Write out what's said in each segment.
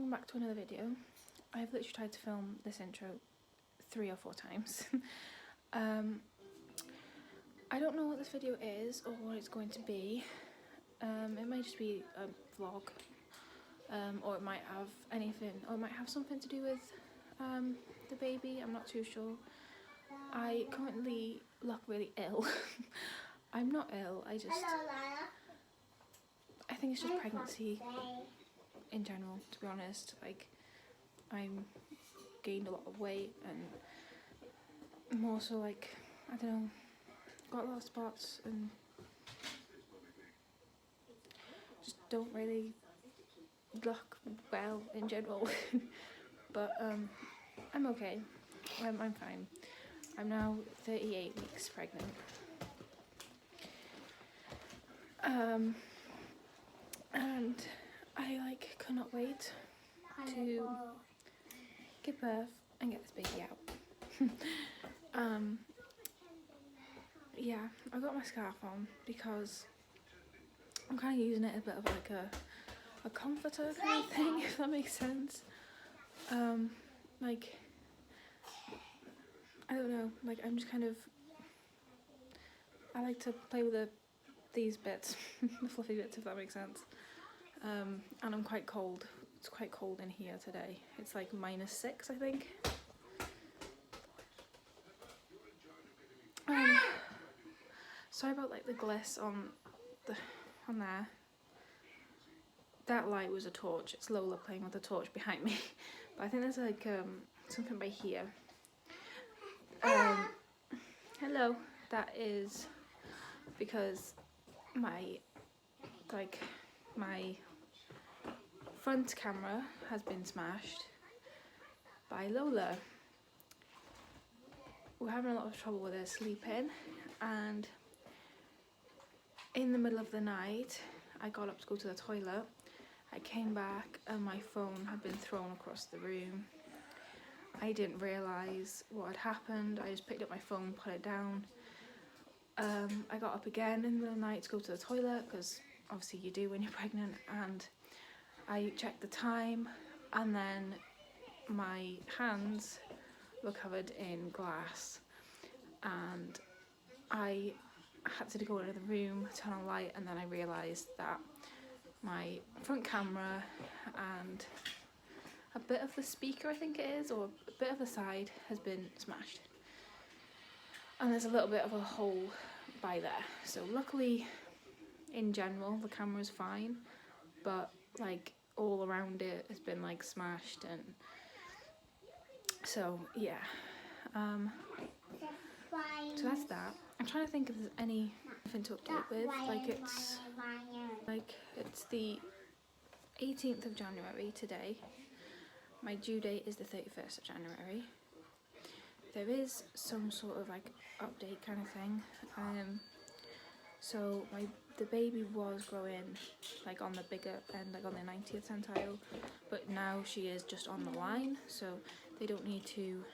welcome back to another video. I've literally tried to film this intro 3 or 4 times. I don't know what this video is or what it's going to be. It might just be a vlog, or it might have anything, or it might have something to do with the baby. I'm not too sure. I currently look really ill. I'm not ill, I think it's just pregnancy in general, to be honest. Like, I'm gained a lot of weight and more so, like, I don't know, got a lot of spots and just don't really look well in general. But I'm okay. I'm fine. I'm now 38 weeks pregnant. And I cannot wait to give birth and get this baby out. Yeah, I got my scarf on because I'm kind of using it as a bit of like a comforter kind of thing, if that makes sense. Like, I don't know, like I'm just kind of, I like to play with these bits, the fluffy bits, if that makes sense. And I'm quite cold. It's quite cold in here today. It's like -6, I think. Sorry about like the gliss on there. That light was a torch. It's Lola playing with a torch behind me. But I think there's like something by here. Hello. That is because my front camera has been smashed by Lola. We're having a lot of trouble with her sleeping, and in the middle of the night I got up to go to the toilet. I came back and my phone had been thrown across the room. I didn't realise what had happened. I just picked up my phone, put it down. I got up again in the middle of the night to go to the toilet, because obviously you do when you're pregnant, and I checked the time, and then my hands were covered in glass, and I had to go into the room, turn on light, and then I realised that my front camera and a bit of the speaker, I think it is, or a bit of the side, has been smashed. And there's a little bit of a hole by there. So luckily, in general, the camera's fine, but like all around it has been like smashed, and so yeah. So that's that. I'm trying to think if there's anything to update with. It's the 18th of January today. My due date is the 31st of January. There is some sort of like update kind of thing. So the baby was growing like on the bigger end, like on the 90th centile, but now she is just on the line, so they don't need to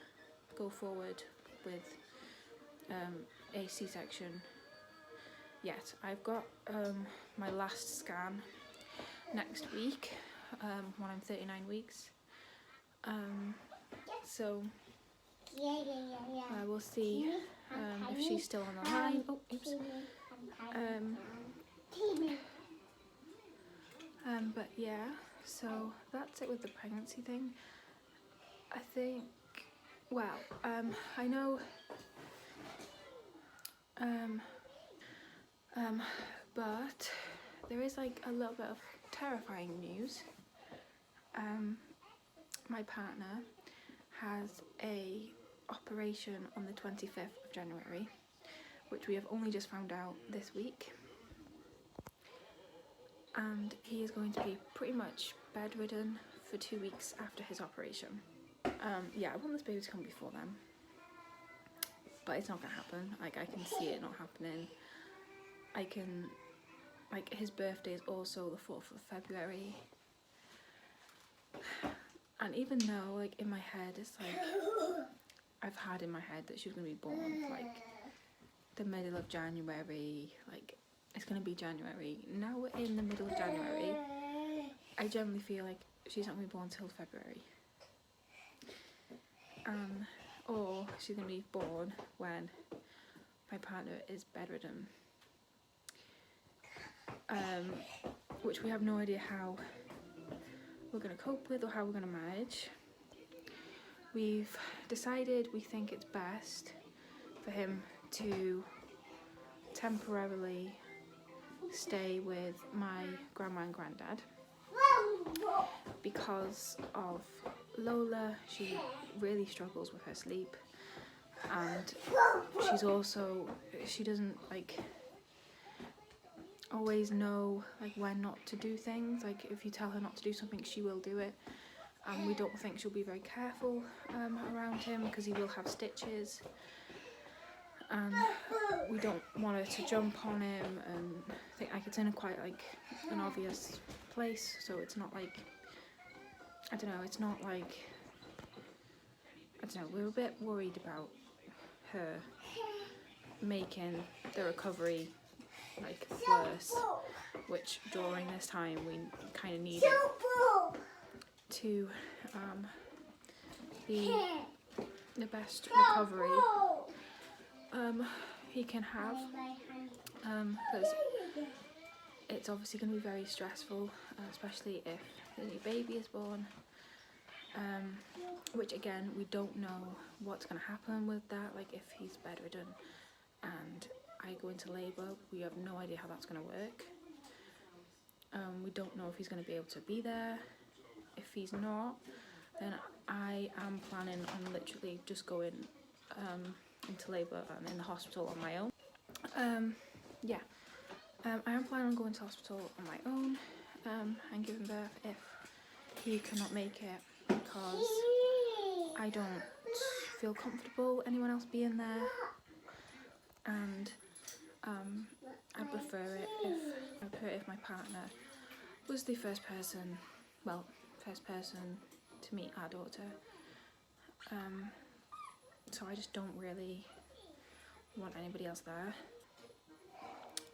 go forward with a C-section yet. I've got my last scan next week when I'm 39 weeks. So I will see if she's still on the line. Oh, oops. But yeah, so that's it with the pregnancy thing. I think, well, I know, but there is like a little bit of terrifying news. My partner has a operation on the 25th of January, which we have only just found out this week. And he is going to be pretty much bedridden for 2 weeks after his operation. Yeah, I want this baby to come before then, but it's not gonna happen. Like, I can see it not happening. His birthday is also the 4th of February. And even though, like, in my head, it's like, I've had in my head that she was gonna be born, like, the middle of January, like, it's gonna be January. Now we're in the middle of January, I generally feel like she's not going to be born till February. Or she's going to be born when my partner is bedridden. Which we have no idea how we're going to cope with or how we're going to manage. We've decided we think it's best for him to temporarily stay with my grandma and granddad because of Lola. She really struggles with her sleep, and she doesn't like always know like when not to do things. Like if you tell her not to do something, she will do it, and we don't think she'll be very careful around him because he will have stitches, and we don't want her to jump on him, and I think like it's in a quite like an obvious place, so it's not like, I don't know, it's not like, I don't know, we're a bit worried about her making the recovery like worse, which during this time we kind of needed to be the best recovery he can have, because it's obviously going to be very stressful, especially if the new baby is born, which again we don't know what's going to happen with that. Like if he's bedridden and I go into labour, we have no idea how that's going to work. We don't know if he's going to be able to be there. If he's not, then I am planning on literally just going into labour and in the hospital on my own. I am planning on going to hospital on my own and giving birth if he cannot make it, because I don't feel comfortable anyone else being there, and I'd prefer it if my partner was the first person to meet our daughter. So I just don't really want anybody else there.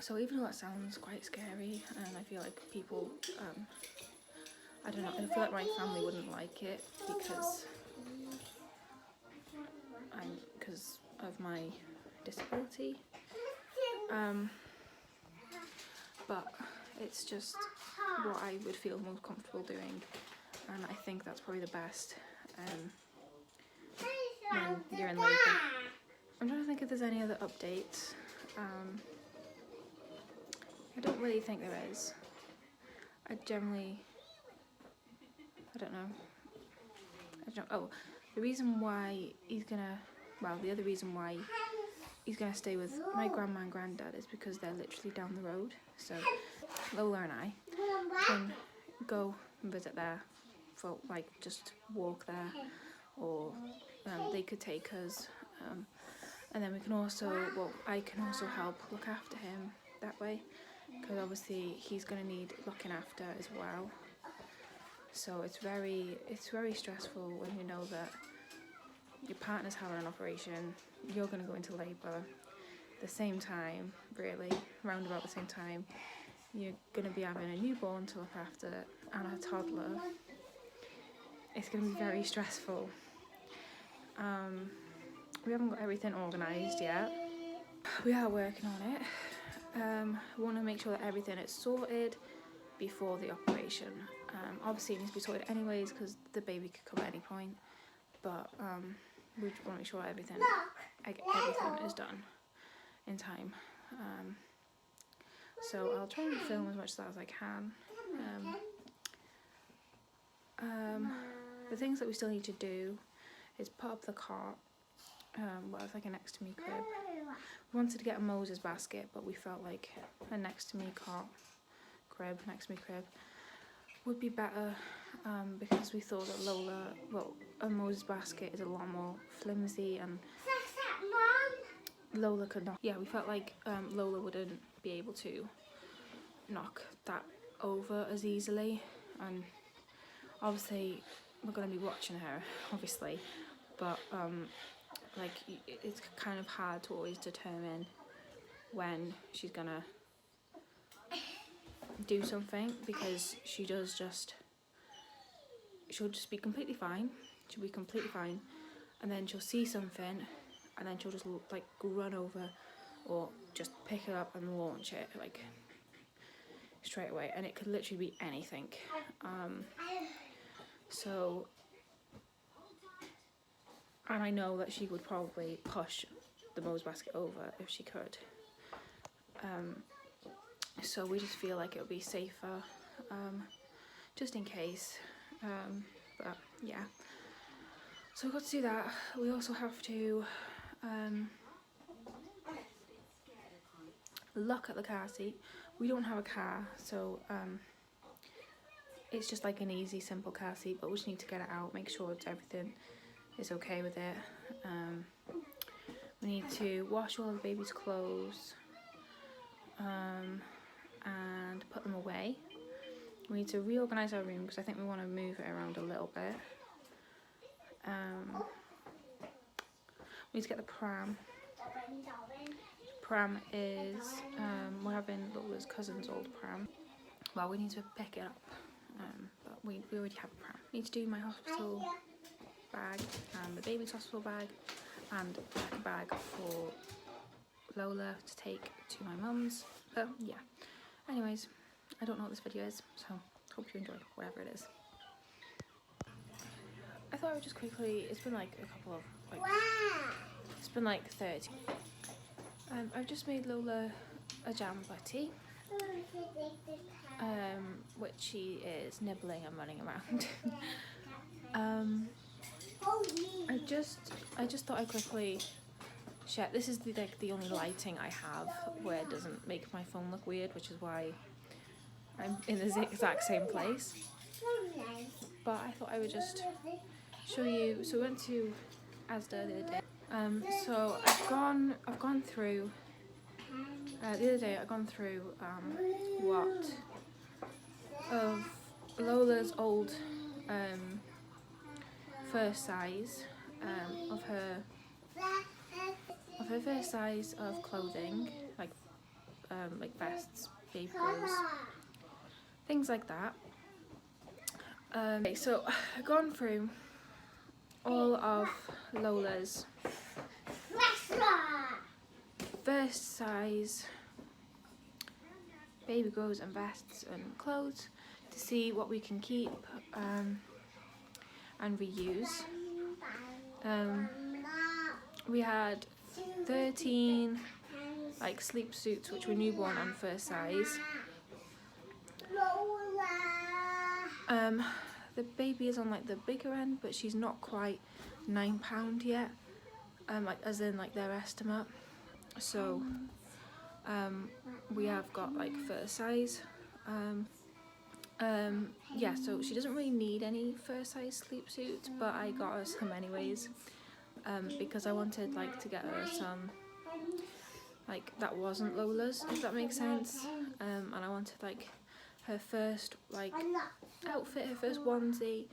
So even though that sounds quite scary, and I feel like people, I don't know, I feel like my family wouldn't like it because of my disability, but it's just what I would feel most comfortable doing, and I think that's probably the best when you're in labour. I'm trying to think if there's any other updates. I don't really think there is. I don't know. Oh, the reason why the other reason why he's gonna stay with my grandma and granddad is because they're literally down the road. So Lola and I can go and visit there for like just walk there, or they could take us, and then we can also, I can also help look after him that way, because obviously he's going to need looking after as well. So it's very stressful when you know that your partner's having an operation, you're going to go into labour the same time, really, around about the same time. You're going to be having a newborn to look after and a toddler. It's going to be very stressful. We haven't got everything organised yet. We are working on it. We want to make sure that everything is sorted before the operation. Obviously it needs to be sorted anyways because the baby could come at any point, but we just want to make sure everything is done in time. So I'll try and film as much as I can. The things that we still need to do is put up the cot. It's like a next to me crib. We wanted to get a Moses basket, but we felt like a next to me crib would be better, because we thought that a Moses basket is a lot more flimsy, and Lola could not. Yeah, we felt like Lola wouldn't be able to knock that over as easily, and obviously we're going to be watching her, obviously, but like it's kind of hard to always determine when she's gonna do something, because she does just she'll just be completely fine. She'll be completely fine, and then she'll see something, and then she'll just like run over, or just pick it up and launch it like straight away, and it could literally be anything. So, and I know that she would probably push the Moe's basket over if she could. So we just feel like it would be safer, just in case. But yeah, so we've got to do that. We also have to look at the car seat. We don't have a car, so it's just like an easy, simple car seat, but we just need to get it out, make sure everything is okay with it. We need to wash all the baby's clothes and put them away. We need to reorganise our room because I think we want to move it around a little bit. We need to get the pram. Pram is, we're having Lola's cousin's old pram. Well, we need to pick it up, but we already have a pram. Need to do my hospital bag and the baby's hospital bag, and a bag for Lola to take to my mum's. Yeah. Anyways, I don't know what this video is, so hope you enjoy whatever it is. I thought I would just quickly, it's been like a couple of, like, it's been like 30. I've just made Lola a jam butty, which she is nibbling and running around. I just thought I'd quickly share. This is the only lighting I have where it doesn't make my phone look weird, which is why I'm in the exact same place. But I thought I would just show you. So we went to Asda the other day. So I've gone through the other day. I've gone through what of Lola's old first size of her first size of clothing, like vests, baby clothes, things like that. Okay, so I've gone through all of Lola's first size baby clothes and vests and clothes to see what we can keep and reuse. We had 13 like sleep suits which were newborn and first size. The baby is on like the bigger end, but she's not quite £9 yet, like as in like their estimate. So we have got like first size. Yeah, so she doesn't really need any first size sleep suits, but I got her some anyways, because I wanted like to get her some like that wasn't Lola's, if that makes sense. And I wanted like her first like outfit, her first onesie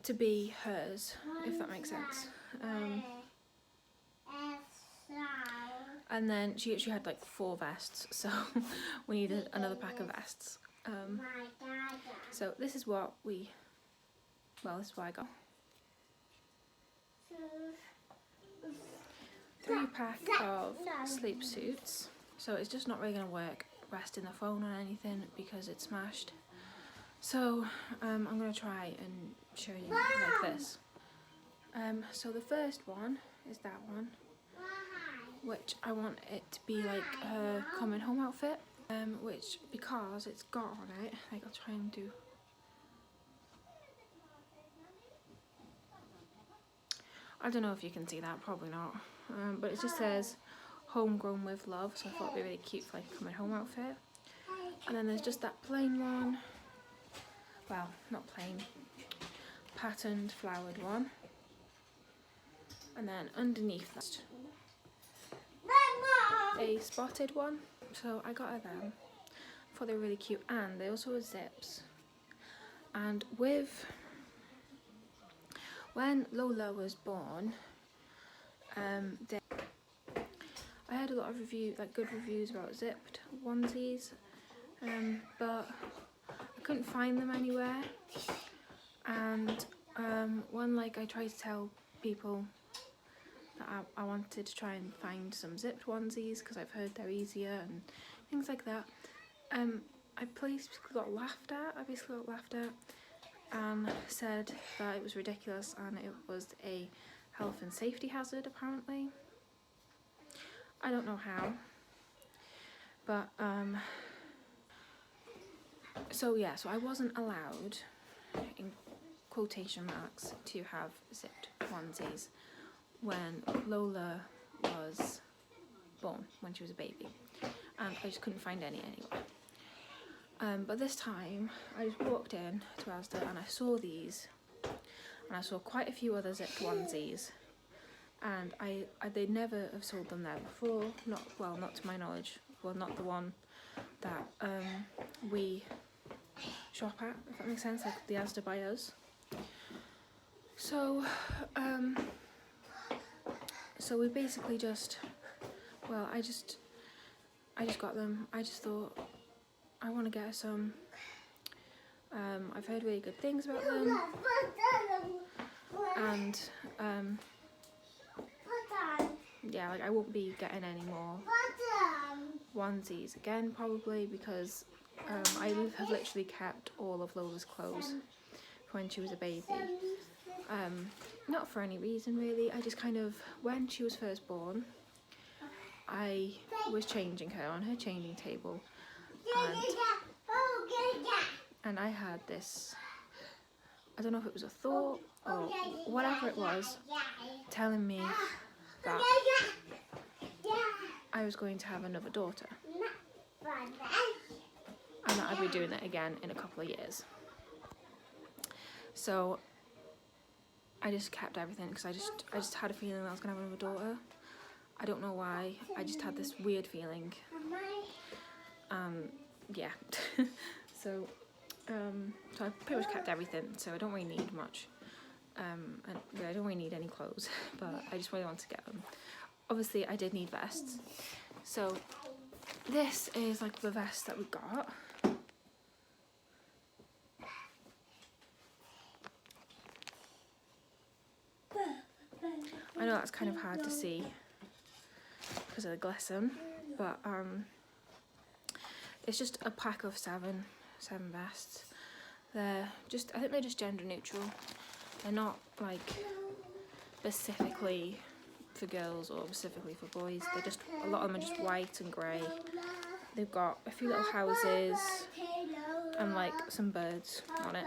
to be hers, if that makes sense. And then she actually had like 4 vests, so we needed another pack of vests. So this is what this is what I got. 3-pack of sleep suits. So it's just not really going to work resting the phone on anything because it's smashed. So I'm going to try and show you like this. So the first one is that one, which I want it to be like her coming home outfit, which because it's got on it, like I'll try and do. I don't know if you can see that, probably not, but it just says homegrown with love, so I thought it'd be really cute for like a coming home outfit. And then there's just that plain one, well, not plain, patterned flowered one, and then underneath that a spotted one. So I got her them. I thought they were really cute, and they also have zips. And when Lola was born, I heard a lot of good reviews about zipped onesies, but I couldn't find them anywhere. And when like I tried to tell people that I wanted to try and find some zipped onesies because I've heard they're easier and things like that, I basically got laughed at. And said that it was ridiculous and it was a health and safety hazard apparently. I don't know how, but so yeah, so I wasn't allowed, in quotation marks, to have zipped onesies when Lola was born, when she was a baby, and I just couldn't find any anywhere. But this time I just walked in to Asda and I saw these, and I saw quite a few other zipped onesies, and they'd never have sold them there before, not to my knowledge, well, not the one that we shop at, if that makes sense, like the Asda by us. So so we basically just, well, I just got them. I just thought I want to get her some. I've heard really good things about them, and yeah, like I won't be getting any more onesies again probably, because I have literally kept all of Lola's clothes when she was a baby. Not for any reason really, I just kind of, when she was first born, I was changing her on her changing table, and I had this, I don't know if it was a thought or whatever it was, telling me that I was going to have another daughter, and that I'd be doing it again in a couple of years. So I just kept everything because I just had a feeling that I was going to have another daughter. I don't know why, I just had this weird feeling. Yeah. So I pretty much kept everything, so I don't really need much. And I don't really need any clothes, but I just really want to get them. Obviously I did need vests, so this is like the vest that we got. I know that's kind of hard to see because of the glisten, but it's just a pack of seven vests. They're just, I think they're just gender neutral. They're not like specifically for girls or specifically for boys. They're just, a lot of them are just white and grey. They've got a few little houses and like some birds on it.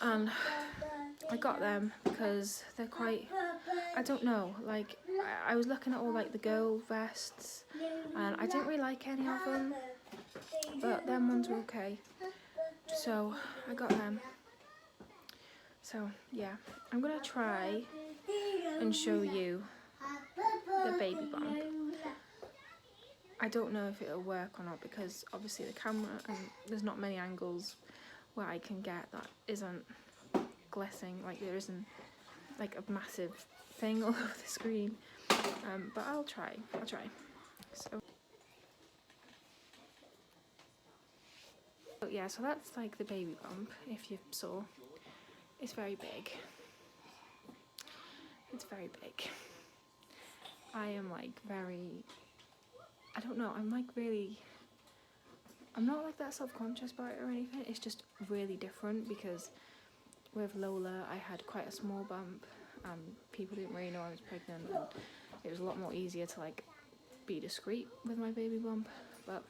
And I got them because they're quite, I don't know, like I was looking at all like the girl vests and I didn't really like any of them, but them ones were okay, so I got them. So yeah, I'm gonna try and show you the baby bump. I don't know if it'll work or not because obviously the camera, and there's not many angles where I can get that isn't glissing, like there isn't like a massive thing all over the screen, but I'll try. So yeah, so that's like the baby bump. If you saw, it's very big. It's very big. I am like very, I don't know, I'm like really, I'm not like that self-conscious about it or anything. It's just really different because with Lola I had quite a small bump and people didn't really know I was pregnant, and it was a lot more easier to like be discreet with my baby bump, but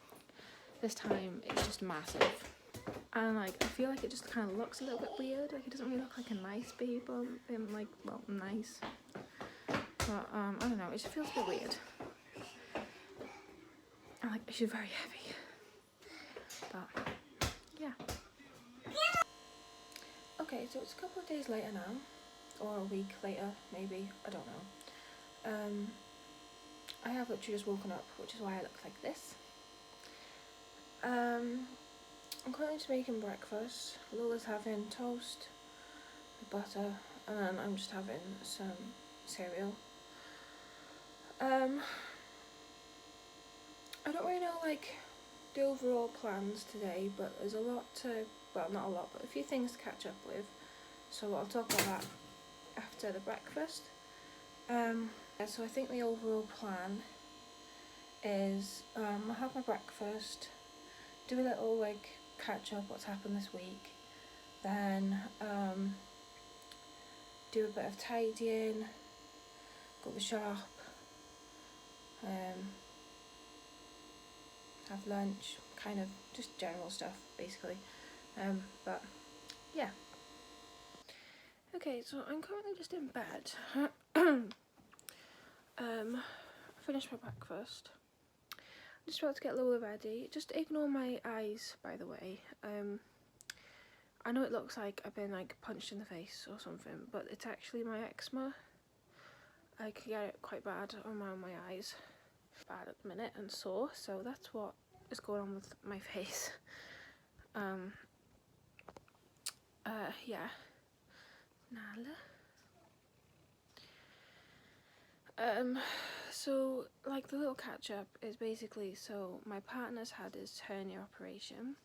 this time it's just massive, and like I feel like it just kind of looks a little bit weird. Like it doesn't really look like a nice baby bump. Like, well, nice, but I don't know, it just feels a bit weird, and like she's very heavy, but yeah. Okay, so it's a couple of days later now, or a week later maybe, I don't know. I have literally just woken up, which is why I look like this. I'm currently just making breakfast. Lola's having toast with butter, and then I'm just having some cereal. I don't really know like the overall plans today, but there's a lot to, well, not a lot, but a few things to catch up with. So I'll talk about that after the breakfast. So I think the overall plan is I'll have my breakfast, do a little like catch up what's happened this week, then do a bit of tidying, go to the shop, have lunch, kind of just general stuff basically. But yeah. Okay, so I'm currently just in bed. Finished my breakfast. I'm just about to get Lola ready. Just ignore my eyes, by the way. I know it looks like I've been like punched in the face or something, but it's actually my eczema. I can get it quite bad around my eyes. Bad at the minute and sore, so that's what is going on with my face. Yeah. Nala. So like the little catch up is basically, so my partner's had his hernia operation.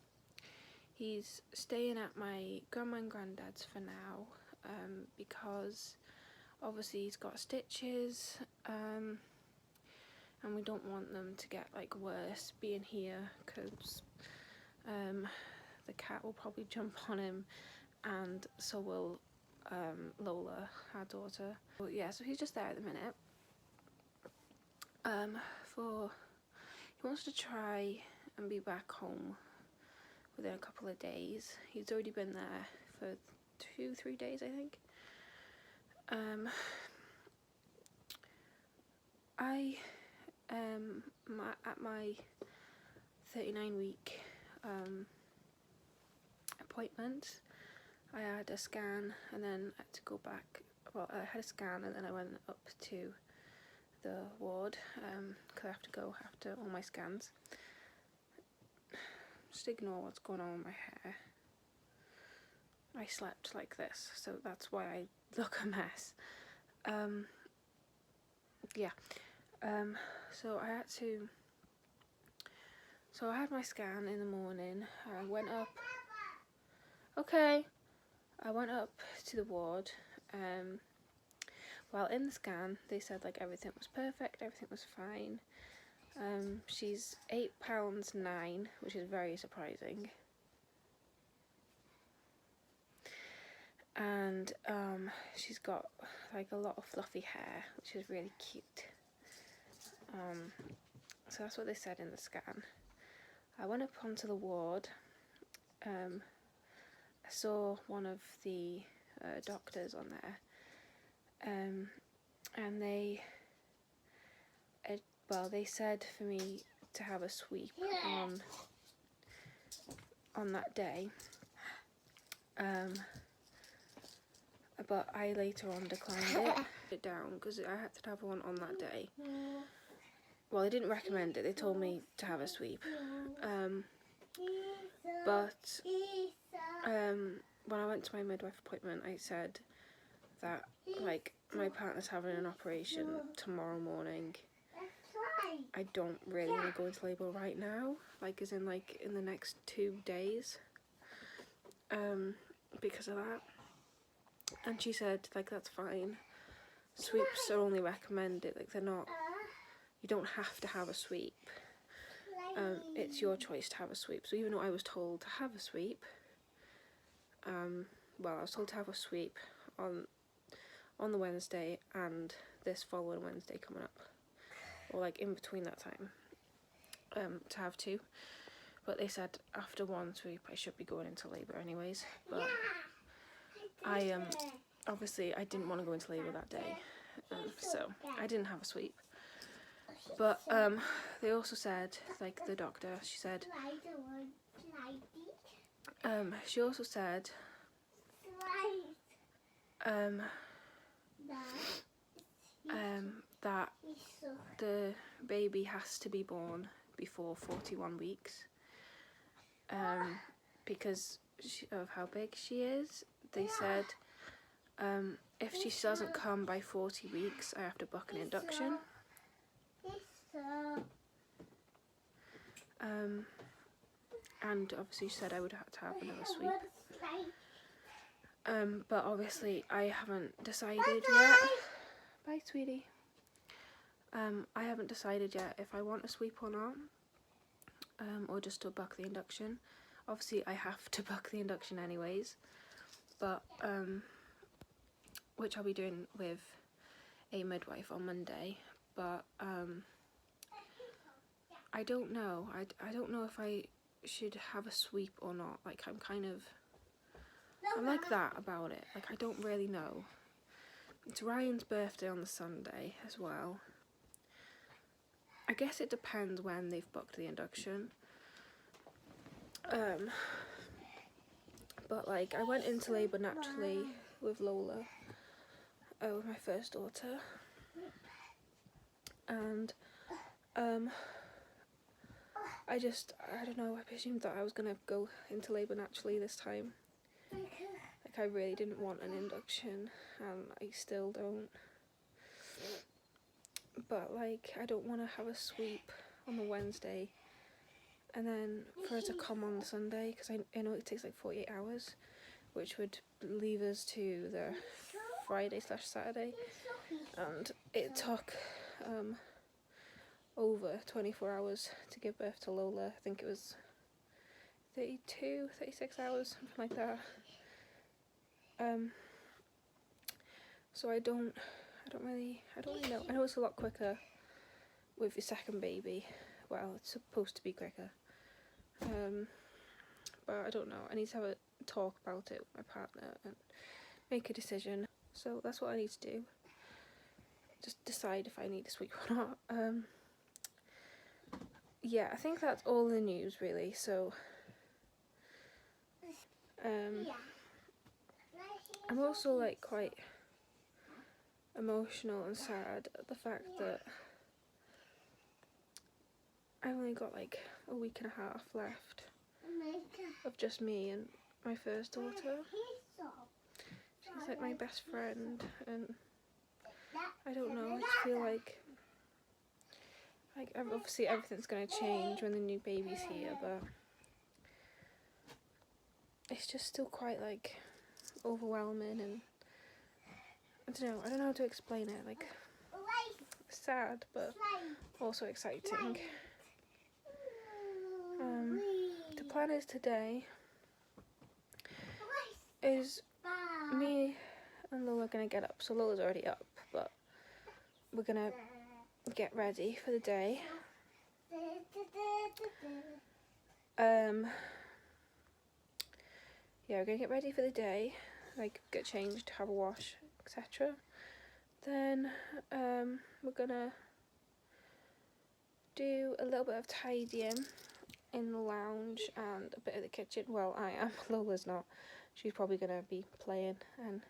He's staying at my grandma and granddad's for now, because obviously he's got stitches, and we don't want them to get like worse being here, because the cat will probably jump on him, and so will Lola, our daughter. But yeah, so he's just there at the minute. He wants to try and be back home within a couple of days. He's already been there for 2-3 days, I think. At my 39-week appointment, I had a scan and then I had to go back. Well, I had a scan and then I went up to the ward, because I have to go after all my scans. Just ignore what's going on with my hair. I slept like this, so that's why I look a mess. So I had my scan in the morning. I went up to the ward. While in the scan, they said like everything was perfect, everything was fine. She's £8.9, which is very surprising. And she's got like a lot of fluffy hair, which is really cute. So that's what they said in the scan. I went up onto the ward. I saw one of the doctors on there, and they said for me to have a sweep on that day, but I later on declined it down because I had to have one on that day. Well, they didn't recommend it, they told me to have a sweep. But when I went to my midwife appointment, I said that like my partner's having an operation tomorrow morning. I don't really want to go into labour right now, like as in like in the next 2 days, because of that. And she said like that's fine. Sweeps are only recommended, like they're not, you don't have to have a sweep. It's your choice to have a sweep. So even though I was told to have a sweep, well, I was told to have a sweep on the Wednesday and this following Wednesday coming up, or like in between that time, to have 2. But they said after 1 sweep I should be going into labour anyways. But I obviously I didn't want to go into labour that day, so I didn't have a sweep. But they also said, like the doctor, she said, she also said that the baby has to be born before 41 weeks, because of how big she is. They said if she doesn't come by 40 weeks, I have to book an induction. and obviously said I would have to have another sweep. But obviously I haven't decided yet. Bye, sweetie. I haven't decided yet if I want a sweep or not, or just to buck the induction. Obviously I have to buck the induction anyways, but which I'll be doing with a midwife on Monday, but I don't know. I don't know if I should have a sweep or not. Like, I'm like that about it. Like, I don't really know. It's Ryan's birthday on the Sunday as well. I guess it depends when they've booked the induction. But like, I went into labour naturally with Lola, with my first daughter, and I don't know, I presumed that I was gonna go into labour naturally this time. Like, I really didn't want an induction, and I still don't. But like, I don't want to have a sweep on the Wednesday and then for her to come on the Sunday, because I know it takes like 48 hours, which would leave us to the Friday/Saturday, and it took over 24 hours to give birth to Lola. I think it was 36 hours, something like that. So I don't really know. I know it's a lot quicker with your second baby. Well, it's supposed to be quicker. But I don't know. I need to have a talk about it with my partner and make a decision. So that's what I need to do. Just decide if I need a sweep or not. Yeah, I think that's all the news really. So I'm also like quite emotional and sad at the fact that I've only got like a week and a half left of just me and my first daughter. She's like my best friend, and I don't know, I just feel like obviously everything's going to change when the new baby's here, but it's just still quite like overwhelming, and I don't know how to explain it, like sad but also exciting. The plan is today is me and Lola are going to get up. So Lola's already up, but we're going to get ready for the day. Yeah, we're going to get ready for the day, like get changed, have a wash, etc. Then we're going to do a little bit of tidying in the lounge and a bit of the kitchen. Well, I am. Lola's not. She's probably going to be playing and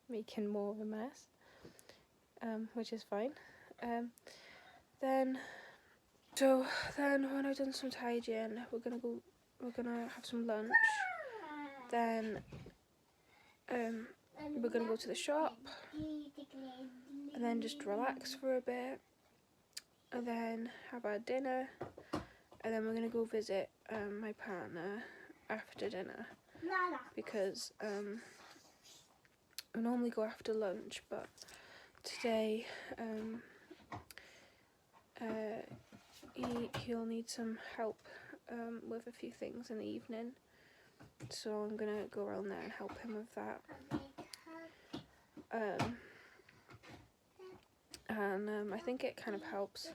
making more of a mess, which is fine. Then when I've done some tidying, we're gonna have some lunch. Then we're gonna go to the shop, and then just relax for a bit, and then have our dinner, and then we're gonna go visit my partner after dinner, because I normally go after lunch, but today he'll need some help with a few things in the evening, so I'm gonna go around there and help him with that. And I think it kind of helps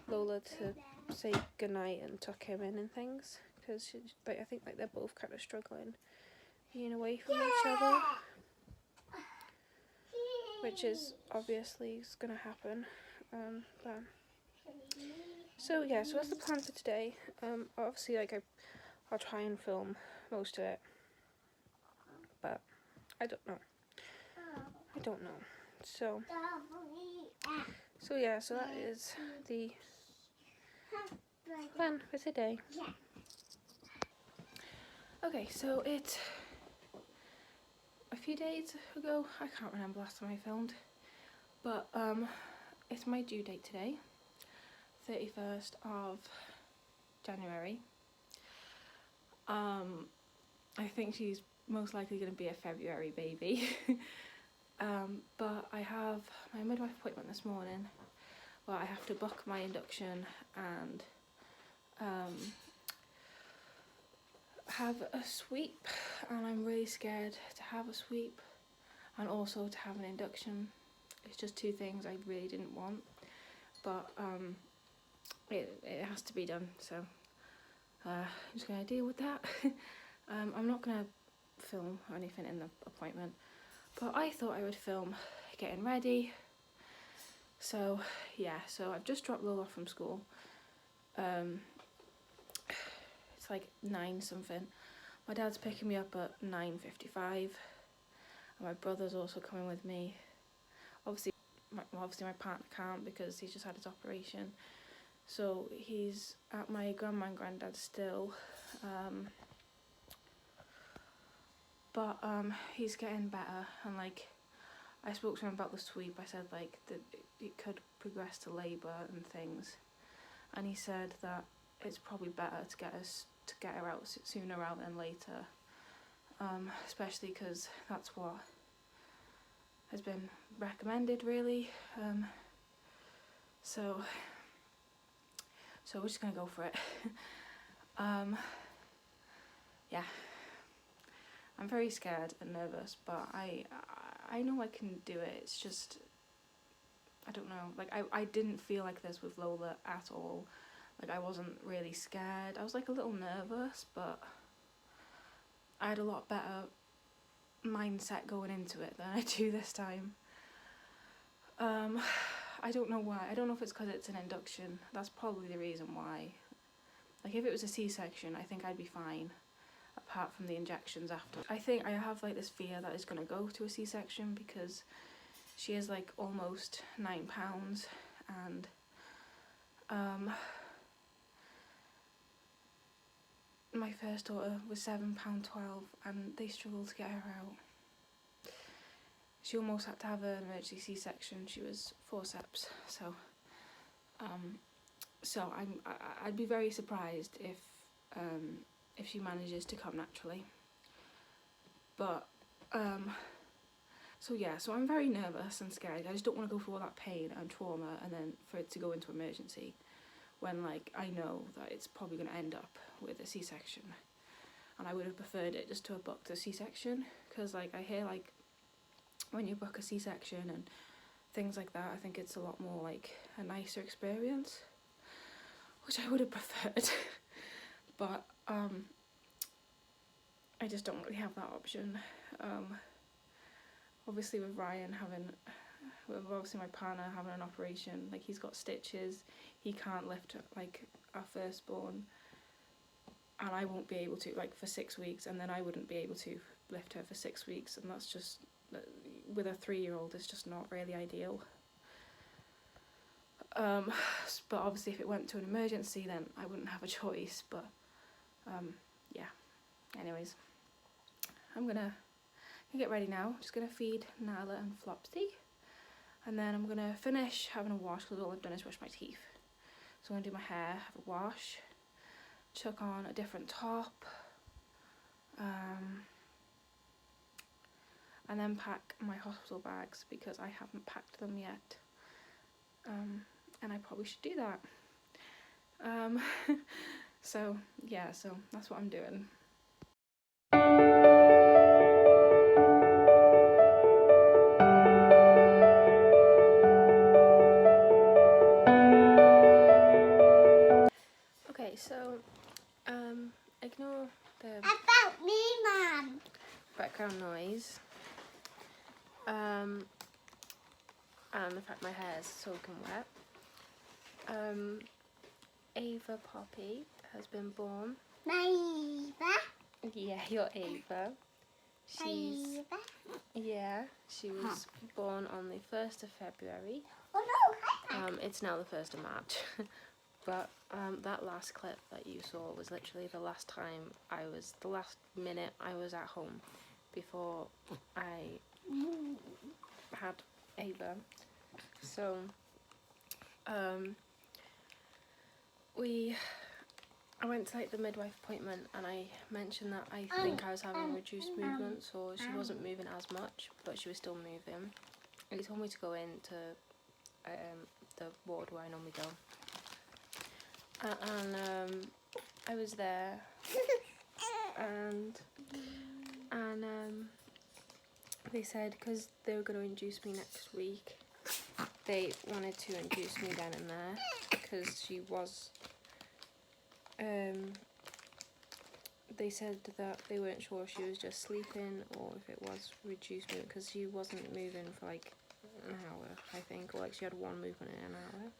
Lola to say goodnight and tuck him in and things, because I think like they're both kind of struggling being away from each other, which is obviously gonna happen. So yeah, so that's the plan for today. Obviously, like I'll try and film most of it, but I don't know. So yeah, so that is the plan for today. Okay, so it's a few days ago. I can't remember last time I filmed, but it's my due date today, 31st of January. I think she's most likely going to be a February baby. But I have my midwife appointment this morning. Well, I have to book my induction and have a sweep, and I'm really scared to have a sweep and also to have an induction. It's just two things I really didn't want, but it has to be done, so I'm just going to deal with that. I'm not going to film or anything in the appointment, but I thought I would film getting ready. So yeah, so I've just dropped Lola off from school. It's like 9 something. My dad's picking me up at 9:55, and my brother's also coming with me. Obviously my partner can't because he's just had his operation, so he's at my grandma and granddad's still. But he's getting better, and like I spoke to him about the sweep. I said like that it could progress to labour and things, and he said that it's probably better to get her out sooner rather than later, especially because that's what has been recommended really. So we're just gonna go for it. Yeah, I'm very scared and nervous, but I know I can do it. It's just, I don't know, like I didn't feel like this with Lola at all. Like I wasn't really scared. I was like a little nervous, but I had a lot better mindset going into it than I do this time. I don't know why. I don't know if it's because it's an induction. That's probably the reason why. Like if it was a C-section, I think I'd be fine, apart from the injections after. I think I have like this fear that it's gonna go to a C-section because she is like almost 9 pounds, and my first daughter was £7.12 and they struggled to get her out. She almost had to have an emergency C-section. She was forceps, so I'd be very surprised if she manages to come naturally. But so yeah, so I'm very nervous and scared. I just don't want to go through all that pain and trauma and then for it to go into emergency, when like I know that it's probably going to end up with a C-section, and I would have preferred it just to have booked a C-section, because like I hear like when you book a C-section and things like that, I think it's a lot more like a nicer experience, which I would have preferred. But I just don't really have that option. Obviously with Ryan obviously my partner having an operation, like he's got stitches, he can't lift like our firstborn, and I won't be able to, like for 6 weeks, and then I wouldn't be able to lift her for 6 weeks, and that's just, with a 3-year-old, it's just not really ideal. But obviously if it went to an emergency, then I wouldn't have a choice. But yeah, anyways, I'm gonna get ready now. Just gonna feed Nala and Flopsy, and then I'm gonna finish having a wash, because all I've done is brush my teeth. So I'm gonna do my hair, have a wash, chuck on a different top, and then pack my hospital bags because I haven't packed them yet, and I probably should do that. So yeah, so that's what I'm doing. Okay, so ignore the about me, Mum. background noise, and the fact my hair is soaking wet. Ava Poppy has been born. My Ava. Yeah, you're Ava. She was born on the 1st of February. Oh no! It's now the 1st of March. But that last clip that you saw was literally the last minute I was at home before I had Ava. So I went to like the midwife appointment and I mentioned that I think I was having reduced movement, so she wasn't moving as much, but she was still moving. And he told me to go into the ward where I normally go. And I was there, and they said because they were going to induce me next week, they wanted to induce me then and there because she was. They said that they weren't sure if she was just sleeping or if it was reduced movement because she wasn't moving for like an hour, I think, or like she had one movement in an hour.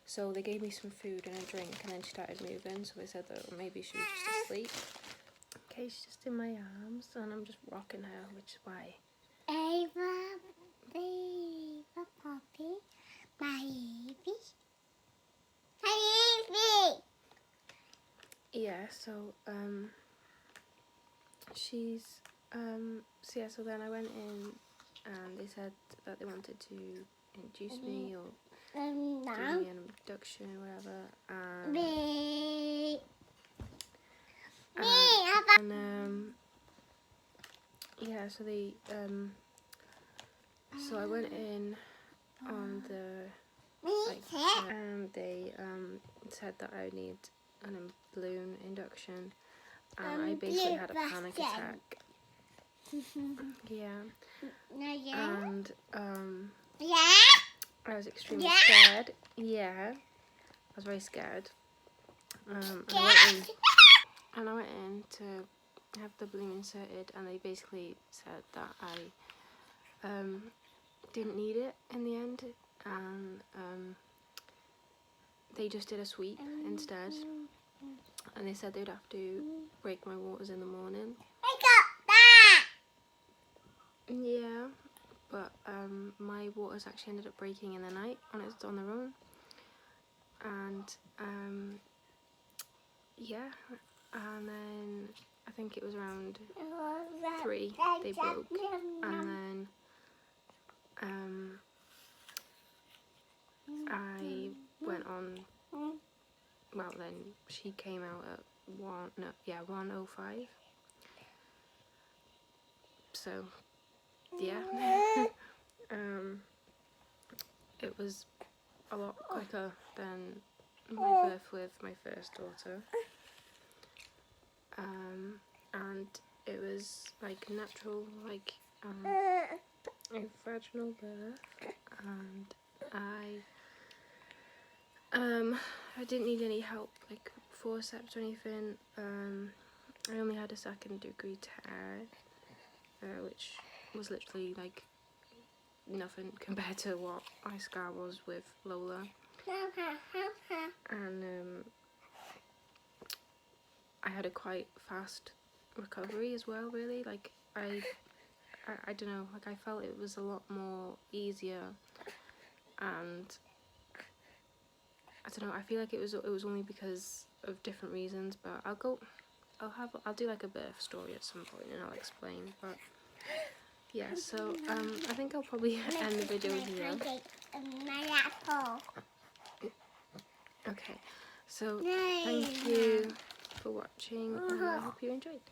So they gave me some food and a drink and then she started moving, so they said that maybe she was just asleep. Okay, she's just in my arms and I'm just rocking her, which is why. Ava, baby, puppy, baby. Baby. Yeah, so she's so yeah, so then I went in and they said that they wanted to induce me or give me an abduction or whatever, and yeah, so they so I went in on the they said that I need an balloon induction, and I basically had a panic attack. Yeah. And I was extremely scared. Yeah, I was very scared. And I went in to have the balloon inserted, and they basically said that I didn't need it in the end, and they just did a sweep instead, and they said they'd have to break my waters in the morning. Yeah, but my waters actually ended up breaking in the night on their own, and yeah, and then I think it was around 3 they broke, and then I went on. Well, then she came out at 1:05. So yeah, it was a lot quicker than my birth with my first daughter, and it was like natural, like a vaginal birth, and I didn't need any help like forceps or anything. I only had a 2nd-degree tear, which was literally like nothing compared to what my scar was with Lola. And I had a quite fast recovery as well, really. Like I don't know, like I felt it was a lot more easier, and I don't know, I feel like it was only because of different reasons, but I'll do like a birth story at some point and I'll explain. But yeah, so I think I'll probably end the video here. Okay, so thank you for watching, and I hope you enjoyed.